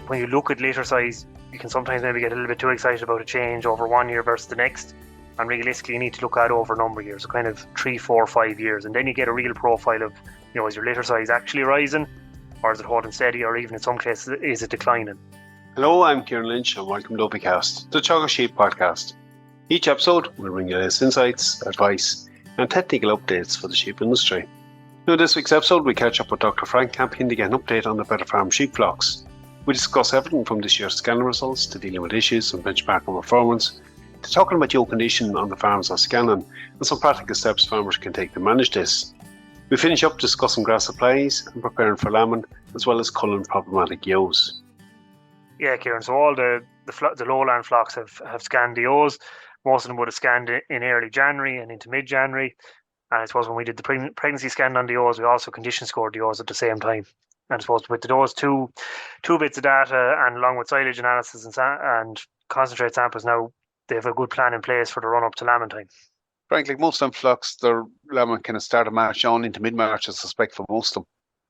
when you look at litter size, you can sometimes maybe get a little bit too excited about a change over 1 year versus the next. And realistically, you need to look at over a number of years, so kind of 3, 4, 5 years. And then you get a real profile of, is your litter size actually rising, or is it holding steady, or even in some cases, is it declining? Hello, I'm Kieran Lynch and welcome to OviCast, the Teagasc Sheep podcast. Each episode will bring you latest insights, advice and technical updates for the sheep industry. Now, this week's episode, we catch up with Dr Frank Campion to get an update on the Better Farm sheep flocks. We discuss everything from this year's scanning results to dealing with issues and benchmarking performance, to talking about yoke condition on the farms are scanning and some practical steps farmers can take to manage this. We finish up discussing grass supplies and preparing for lambing, as well as culling problematic ewes. Yeah, Kieran, so all the lowland flocks have scanned the ewes. Most of them would have scanned in early January and into mid-January. And I suppose when we did the pregnancy scan on the ewes, we also condition scored the ewes at the same time. And I suppose with those two bits of data, and along with silage analysis and concentrate samples, now they have a good plan in place for the run up to lambing time. Frankly, most of them flocks, their lambing kind of start of March on into mid-March, I suspect, for most of them.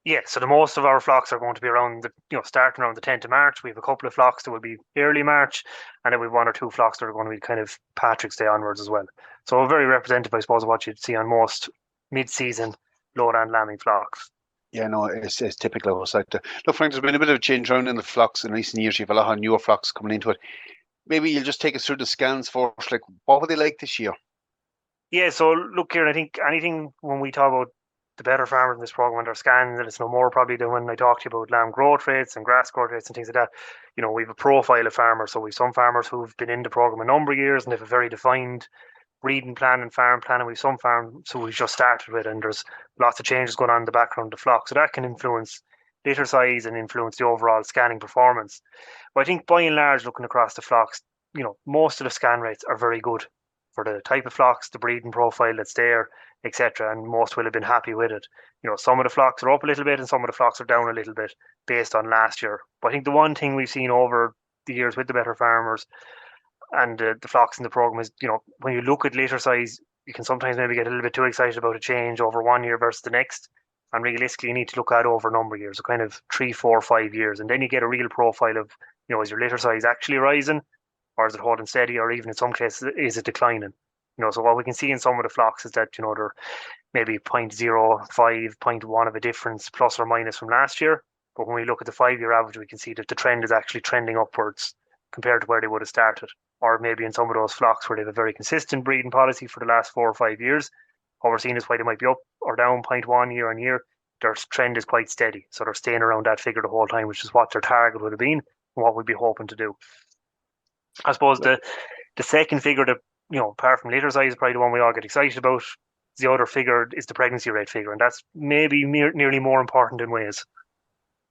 Yeah, so the most of our flocks are going to be around starting around the 10th of March. We have a couple of flocks that will be early March, and then we have 1 or 2 flocks that are going to be kind of Patrick's Day onwards as well. So very representative, I suppose, of what you'd see on most mid-season lowland lambing flocks. Yeah, no, it's typical of us out there. Look, Frank, there's been a bit of a change around in the flocks in recent years. You have a lot of newer flocks coming into it. Maybe you'll just take us through the scans first. Like, what were they like this year? Yeah, so look, Kieran, I think anything when we talk about the better farmers in this program and their scans, and it's no more probably than when I talk to you about lamb growth rates and grass growth rates and things like that. We have a profile of farmers. So we've some farmers who've been in the program a number of years and they have a very defined breeding plan and farm plan, and we've some farms who we've just started with, and there's lots of changes going on in the background of the flock. So that can influence litter size and influence the overall scanning performance. But I think by and large, looking across the flocks, most of the scan rates are very good for the type of flocks, the breeding profile that's there, etc. And most will have been happy with it. Some of the flocks are up a little bit and some of the flocks are down a little bit based on last year. But I think the one thing we've seen over the years with the better farmers and the flocks in the program is, when you look at litter size, you can sometimes maybe get a little bit too excited about a change over 1 year versus the next. And realistically, you need to look at over a number of years, so kind of 3, 4, 5 years. And then you get a real profile of, is your litter size actually rising, or is it holding steady, or even in some cases, is it declining? So what we can see in some of the flocks is that, they're maybe 0.05, 0.1 of a difference plus or minus from last year. But when we look at the 5-year average, we can see that the trend is actually trending upwards compared to where they would have started. Or maybe in some of those flocks where they have a very consistent breeding policy for the last 4 or 5 years, what we're seeing is why they might be up or down 0.1 year on year, their trend is quite steady. So they're staying around that figure the whole time, which is what their target would have been and what we'd be hoping to do. I suppose the second figure that, apart from litter size, is probably the one we all get excited about. The other figure is the pregnancy rate figure, and that's maybe nearly more important in ways.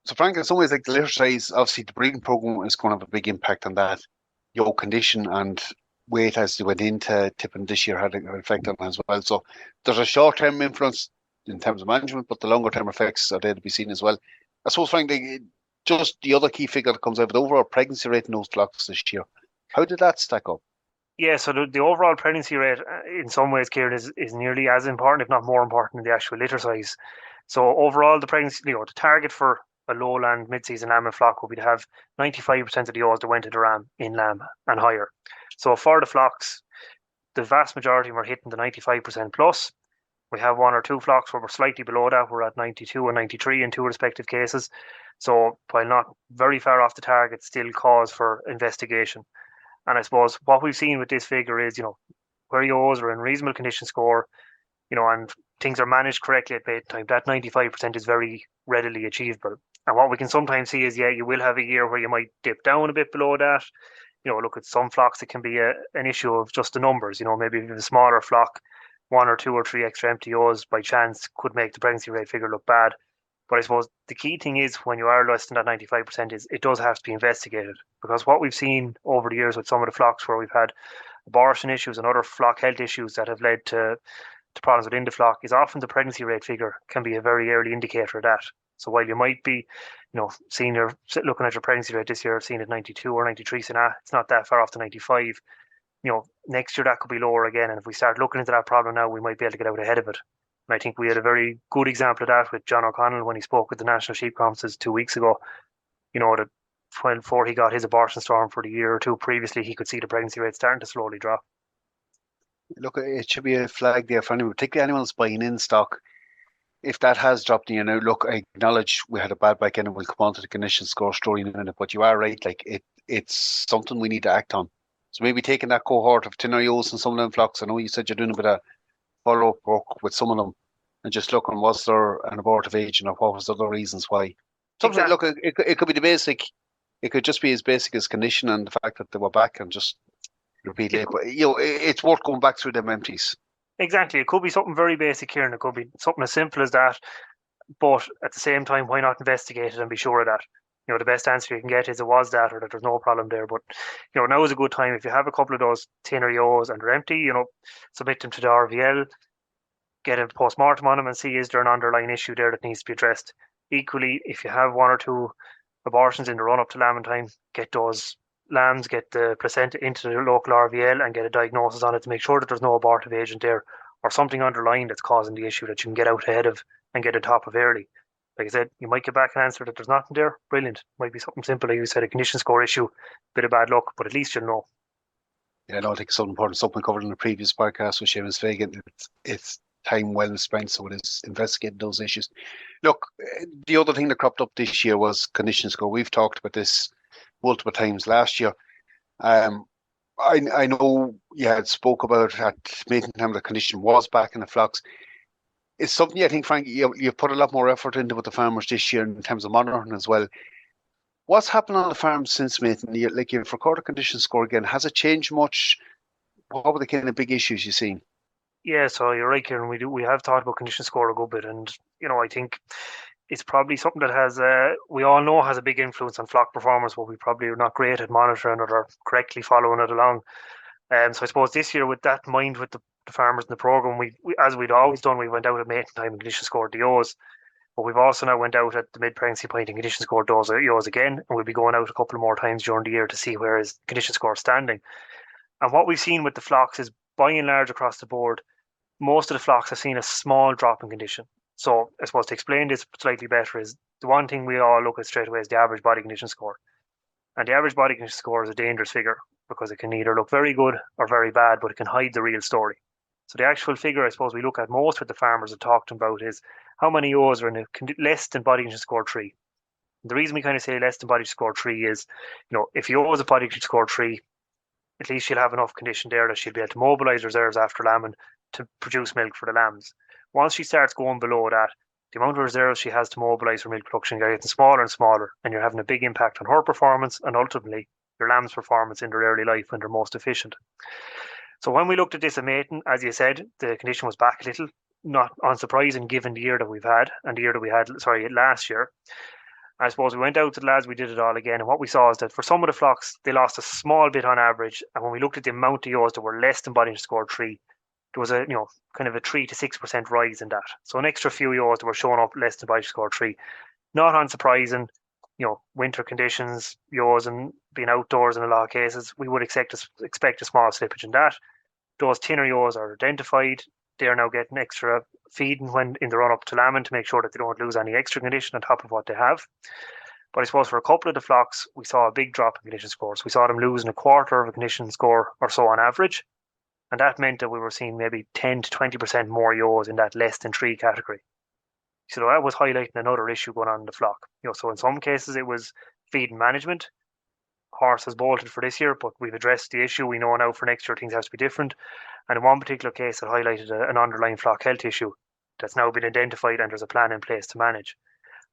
So, Frank, in some ways, like the litter size, obviously the breeding program is going to have a big impact on that. Yoke condition and weight as they went into tipping this year had an effect on it as well. So there's a short-term influence in terms of management, but the longer-term effects are there to be seen as well. I suppose, Frank, just the other key figure that comes out, the overall pregnancy rate in those flocks this year, how did that stack up? Yeah, so the overall pregnancy rate, in some ways, Kieran, is nearly as important, if not more important, than the actual litter size. So overall, the pregnancy, the target for a lowland mid-season lambing flock would be to have 95% of the ewes that went to the ram in lamb and higher. So for the flocks, the vast majority were hitting the 95% plus. We have 1 or 2 flocks where we're slightly below that. We're at 92 and 93 in 2 respective cases. So while not very far off the target, still cause for investigation. And I suppose what we've seen with this figure is, where ewes are in reasonable condition score, and things are managed correctly at mating time, that 95% is very readily achievable. And what we can sometimes see is, you will have a year where you might dip down a bit below that. Look at some flocks, it can be an issue of just the numbers. Maybe if you have a smaller flock, 1 or 2 or 3 extra empty ewes by chance could make the pregnancy rate figure look bad. But I suppose the key thing is when you are less than that 95% is it does have to be investigated. Because what we've seen over the years with some of the flocks where we've had abortion issues and other flock health issues that have led to problems within the flock is often the pregnancy rate figure can be a very early indicator of that. So while you might be, looking at your pregnancy rate this year, seeing it 92 or 93, saying, it's not that far off to 95, next year that could be lower again. And if we start looking into that problem now, we might be able to get out ahead of it. And I think we had a very good example of that with John O'Connell when he spoke at the National Sheep Conferences 2 weeks ago. That before he got his abortion storm for the year or two previously, he could see the pregnancy rate starting to slowly drop. Look, it should be a flag there for anyone, particularly anyone that's buying in stock. If that has dropped, look, I acknowledge we had a bad back end and we'll come on to the condition score story in a minute, but you are right, like it's something we need to act on. So maybe taking that cohort of tinner ewes and some of them flocks, I know you said you're doing a bit of follow-up work with some of them and just looking, was there an abortive agent or what was the other reasons why? Something, Exactly. look, it could be the basic, it could just be as basic as condition and the fact that they were back and just repeat it. But, it's worth going back through them empties. Exactly. It could be something very basic here, and it could be something as simple as that. But at the same time, why not investigate it and be sure of that? The best answer you can get is it was that, or that there's no problem there. But now is a good time if you have a couple of those tinner ewes and they're empty. Submit them to the RVL, get a post-mortem on them, and see is there an underlying issue there that needs to be addressed. Equally, if you have one or two abortions in the run-up to lambing time, get those lambs, get the placenta into the local RVL and get a diagnosis on it to make sure that there's no abortive agent there or something underlying that's causing the issue that you can get out ahead of and get on top of early. Like I said, you might get back an answer that there's nothing there. Brilliant. Might be something simple, like you said, a condition score issue, bit of bad luck, but at least you'll know. Yeah, I think it's so important. Something covered in the previous podcast with Seamus Fagan. It's time well spent, so it is investigating those issues. Look, the other thing that cropped up this year was condition score. We've talked about this multiple times last year. I know you had spoke about at mating time the condition was back in the flocks. It's something I think, Frank, you've put a lot more effort into with the farmers this year in terms of monitoring as well. What's happened on the farm since mating? Like you've recorded condition score again. Has it changed much? What were the kind of big issues you've seen? Yeah, so you're right, Kieran. We have thought about condition score a good bit, and I think it's probably something that has we all know has a big influence on flock performance, but we probably are not great at monitoring it or correctly following it along. So I suppose this year, with that in mind, with the farmers in the program, we as we'd always done, we went out at mating time and condition scored the ewes, but we've also now went out at the mid-pregnancy point and condition scored those ewes again, and we'll be going out a couple of more times during the year to see where his condition score is standing. And what we've seen with the flocks is, by and large across the board, most of the flocks have seen a small drop in condition. So I suppose to explain this slightly better is the one thing we all look at straight away is the average body condition score. And the average body condition score is a dangerous figure because it can either look very good or very bad, but it can hide the real story. So the actual figure I suppose we look at most with the farmers have talked about is how many ewes are in a less than body condition score 3. And the reason we kind of say less than body condition score 3 is, if you ewes a body condition score 3, at least she'll have enough condition there that she'll be able to mobilise reserves after lambing to produce milk for the lambs. Once she starts going below that, the amount of reserves she has to mobilise for milk production is getting smaller and smaller, and you're having a big impact on her performance and ultimately your lamb's performance in their early life when they're most efficient. So when we looked at this at mating, as you said, the condition was back a little, not unsurprising given the year that we've had and the year that we had, last year. I suppose we went out to the lads, we did it all again, and what we saw is that for some of the flocks, they lost a small bit on average, and when we looked at the amount of ewes that were less than body score 3, there was a kind of a 3 to 6% rise in that. So an extra few ewes that were showing up less than body score 3. Not unsurprising, winter conditions, ewes and being outdoors in a lot of cases, we would expect a small slippage in that. Those tinner ewes are identified. They're now getting extra feeding when in the run up to lambing to make sure that they don't lose any extra condition on top of what they have. But I suppose for a couple of the flocks, we saw a big drop in condition scores. We saw them losing a quarter of a condition score or so on average. And that meant that we were seeing maybe 10 to 20% more ewes in that less than 3 category. So that was highlighting another issue going on in the flock. So in some cases it was feeding management. Horse has bolted for this year, but we've addressed the issue. We know now for next year things have to be different. And in one particular case, it highlighted an underlying flock health issue that's now been identified and there's a plan in place to manage.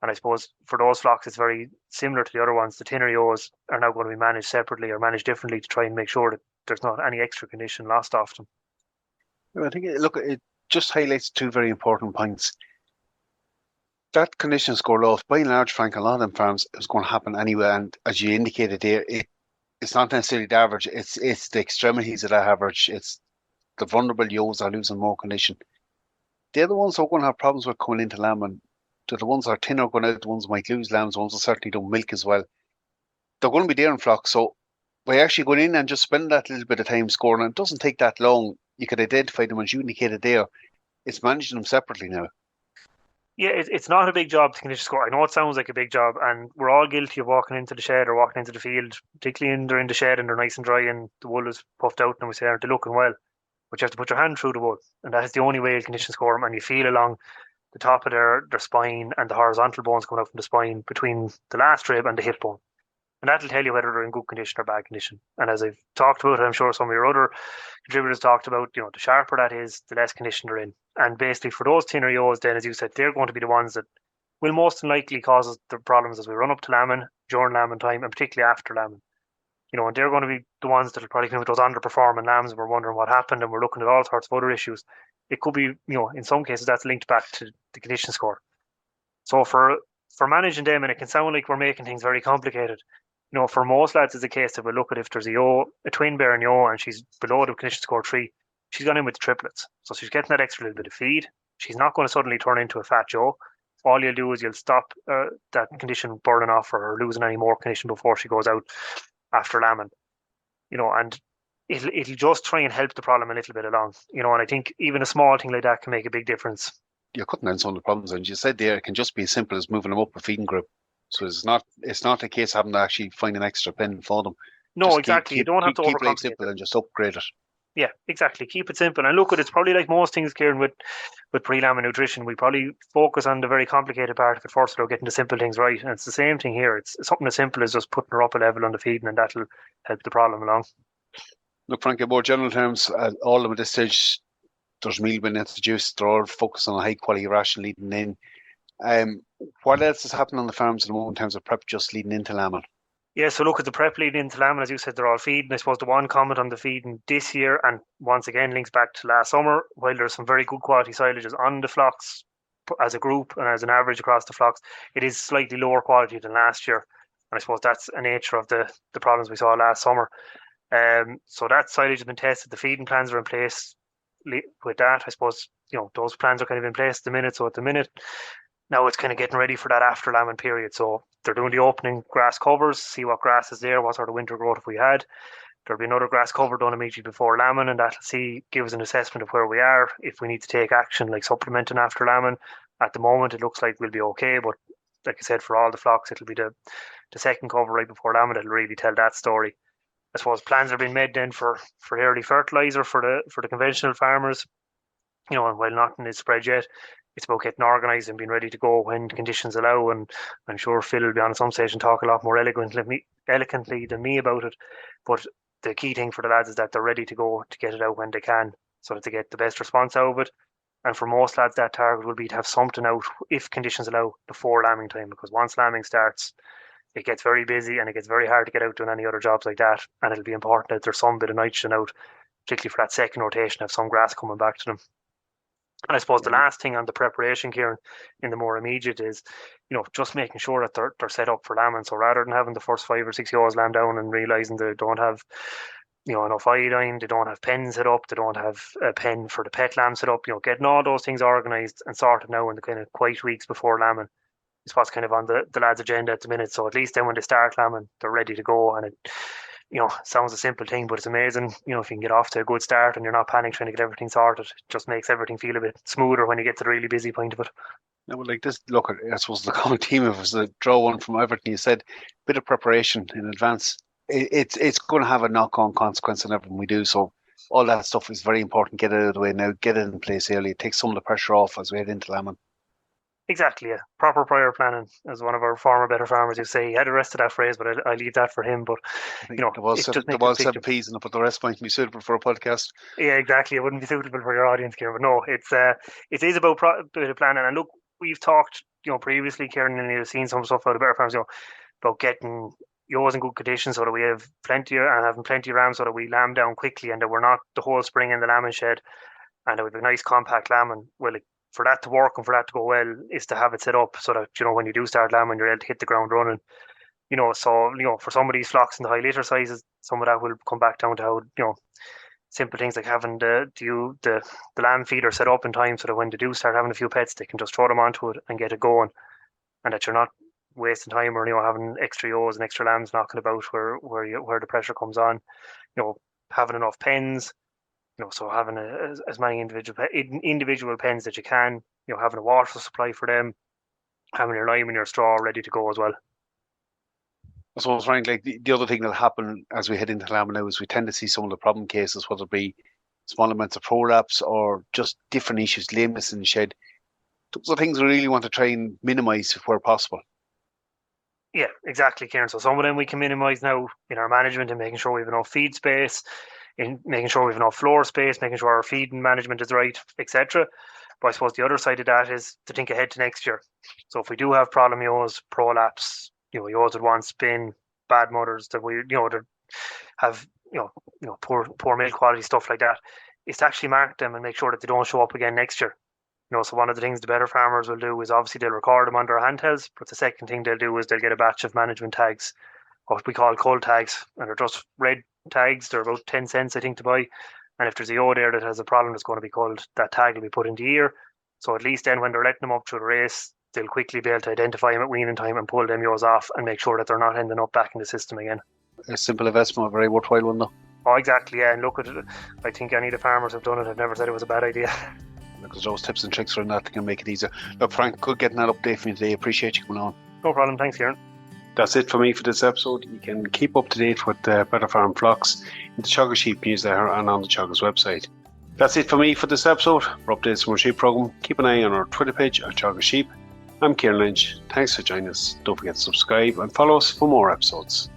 And I suppose for those flocks, it's very similar to the other ones. The tinner ewes are now going to be managed separately or managed differently to try and make sure that there's not any extra condition lost off them. I think, look, it just highlights 2 very important points. That condition score loss, by and large, Frank, a lot of them farms is going to happen anyway. And as you indicated there, it's not necessarily the average. It's the extremities of that average. It's the vulnerable ewes are losing more condition. They're the ones who are going to have problems with coming into lambing. They're the ones that are tinner going out, the ones who might lose lambs, the ones that certainly don't milk as well. They're going to be there in flocks. So by actually going in and just spending that little bit of time scoring, and it doesn't take that long, you could identify them as you indicated there. It's managing them separately now. Yeah, it's not a big job to condition score. I know it sounds like a big job, and we're all guilty of walking into the shed or walking into the field, particularly they're in the shed and they're nice and dry and the wool is puffed out and we say, aren't they looking well? But you have to put your hand through the wool, and that is the only way you condition score them. And you feel along the top of their spine and the horizontal bones coming out from the spine between the last rib and the hip bone. And that'll tell you whether they're in good condition or bad condition. And as I've talked about, I'm sure some of your other contributors talked about, the sharper that is, the less condition they're in. And basically for those thinner ewes, then as you said, they're going to be the ones that will most likely cause us the problems as we run up to lambing, during lambing time, and particularly after lambing. And they're going to be the ones that will probably come with those underperforming lambs and we're wondering what happened and we're looking at all sorts of other issues. It could be, in some cases that's linked back to the condition score. So for managing them, and it can sound like we're making things very complicated, for most lads, it's a case that we look at if there's a twin bearing ewe, and she's below the condition score 3, she's gone in with the triplets. So she's getting that extra little bit of feed. She's not going to suddenly turn into a fat ewe. All you'll do is you'll stop that condition burning off or losing any more condition before she goes out after lambing. And it'll just try and help the problem a little bit along. And I think even a small thing like that can make a big difference. You're cutting down some of the problems, and you said there it can just be as simple as moving them up a feeding group. So it's not a case of having to actually find an extra pen for them. No, just exactly. You don't have to overcomplicate it simple and just upgrade it. Yeah, exactly. Keep it simple. And look, it's probably like most things, Kieran, with pre-lambing nutrition, we probably focus on the very complicated part of it first, or getting the simple things right. And it's the same thing here. It's something as simple as just putting her up a level on the feeding, and that'll help the problem along. Look, Frank, in more general terms, all of them at this stage, there's meal being introduced. They're all focused on a high quality ration leading in. What else is happening on the farms at the moment in terms of prep just leading into lambing? Yeah, so look at the prep leading into lambing, as you said, they're all feeding. I suppose the one comment on the feeding this year, and once again links back to last summer, while there's some very good quality silages on the flocks as a group and as an average across the flocks, it is slightly lower quality than last year. And I suppose that's a nature of the problems we saw last summer. So that silage has been tested, the feeding plans are in place with that. I suppose, those plans are kind of in place at the minute. So at the minute, now it's kind of getting ready for that after lambing period. So they're doing the opening grass covers, see what grass is there, what sort of winter growth have we had. There'll be another grass cover done immediately before lambing, and that'll give us an assessment of where we are, if we need to take action like supplementing after lambing. At the moment, it looks like we'll be okay, but like I said, for all the flocks, it'll be the second cover right before lambing that'll really tell that story. I suppose plans are being made then for early fertilizer for the conventional farmers. And while nothing is spread yet, it's about getting organised and being ready to go when conditions allow. And I'm sure Phil will be on some stage and talk a lot more eloquently than me about it. But the key thing for the lads is that they're ready to go to get it out when they can, so that they get the best response out of it. And for most lads, that target will be to have something out, if conditions allow, before lambing time, because once lambing starts, it gets very busy and it gets very hard to get out doing any other jobs like that. And it'll be important that there's some bit of nitrogen out, particularly for that second rotation, have some grass coming back to them. And I suppose the last thing on the preparation, Kieran, in the more immediate is, just making sure that they're set up for lambing. So rather than having the first 5 or 6 ewes lamb down and realising they don't have, enough iodine, they don't have pens set up, they don't have a pen for the pet lamb set up, getting all those things organised and sorted now in the kind of quiet weeks before lambing is what's kind of on the lads' agenda at the minute. So at least then when they start lambing, they're ready to go. And it, sounds a simple thing, but it's amazing, if you can get off to a good start and you're not panicking trying to get everything sorted. It just makes everything feel a bit smoother when you get to the really busy point of it. Now, like this, look, I suppose the common theme of it was the draw one from everything you said, bit of preparation in advance. It's going to have a knock-on consequence on everything we do. So all that stuff is very important. Get it out of the way now, get it in place early, take some of the pressure off as we head into lambing. Exactly, yeah. Proper prior planning, as one of our former better farmers used to say. He had the rest of that phrase, but I leave that for him. But there was 7 P's in it, but the rest might be suitable for a podcast. Yeah, exactly. It wouldn't be suitable for your audience, Kieran. But no, it is about bit of planning. And look, we've talked, previously, Kieran, and you've seen some stuff out of better farms, about getting ewes in good condition so that we have plenty and having plenty of rams so that we lamb down quickly and that we're not the whole spring in the lambing shed, and that we have a nice compact lambing. Well, for that to work and for that to go well is to have it set up so that, when you do start lambing, you're able to hit the ground running. So, for some of these flocks in the high litter sizes, some of that will come back down to how, simple things like having the lamb feeder set up in time so that when they do start having a few pets, they can just throw them onto it and get it going, and that you're not wasting time or, having extra ewes and extra lambs knocking about where the pressure comes on. Having enough pens, so having as many individual pens that you can, having a water supply for them, having your lime and your straw ready to go as well. I suppose, Frank, like the other thing that'll happen as we head into lambing now is we tend to see some of the problem cases, whether it be small amounts of prolapse or just different issues, lameness in the shed. Those are things we really want to try and minimise if where possible. Yeah, exactly, Kieran. So some of them we can minimise now in our management and making sure we have enough feed space, in making sure we have enough floor space, making sure our feeding management is right, etc. But I suppose the other side of that is to think ahead to next year. So if we do have problem ewes, prolapse, ewes that want spin, bad mothers that we that have poor milk quality, stuff like that, is to actually mark them and make sure that they don't show up again next year. So one of the things the better farmers will do is obviously they'll record them on their handhelds, but the second thing they'll do is they'll get a batch of management tags, what we call cull tags, and they're just red tags. They're about 10 cents, I think, to buy. And if there's a ewe there that has a problem that's going to be culled, that tag will be put in the ear. So at least then when they're letting them up through the race, they'll quickly be able to identify them at weaning time and pull them ewes off and make sure that they're not ending up back in the system again. A simple investment, a very worthwhile one though. Oh, exactly, yeah. And look at it. I think any of the farmers who've done it have never said it was a bad idea. Because those tips and tricks are that they can make it easier. Look, Frank, good getting that update from you today. Appreciate you coming on. No problem. Thanks, Kieran. That's it for me for this episode. You can keep up to date with Better Farm Flocks in the Teagasc Sheep newsletter and on the Teagasc website. That's it for me for this episode. For updates from our sheep programme, keep an eye on our Twitter page at Teagasc Sheep. I'm Kieran Lynch. Thanks for joining us. Don't forget to subscribe and follow us for more episodes.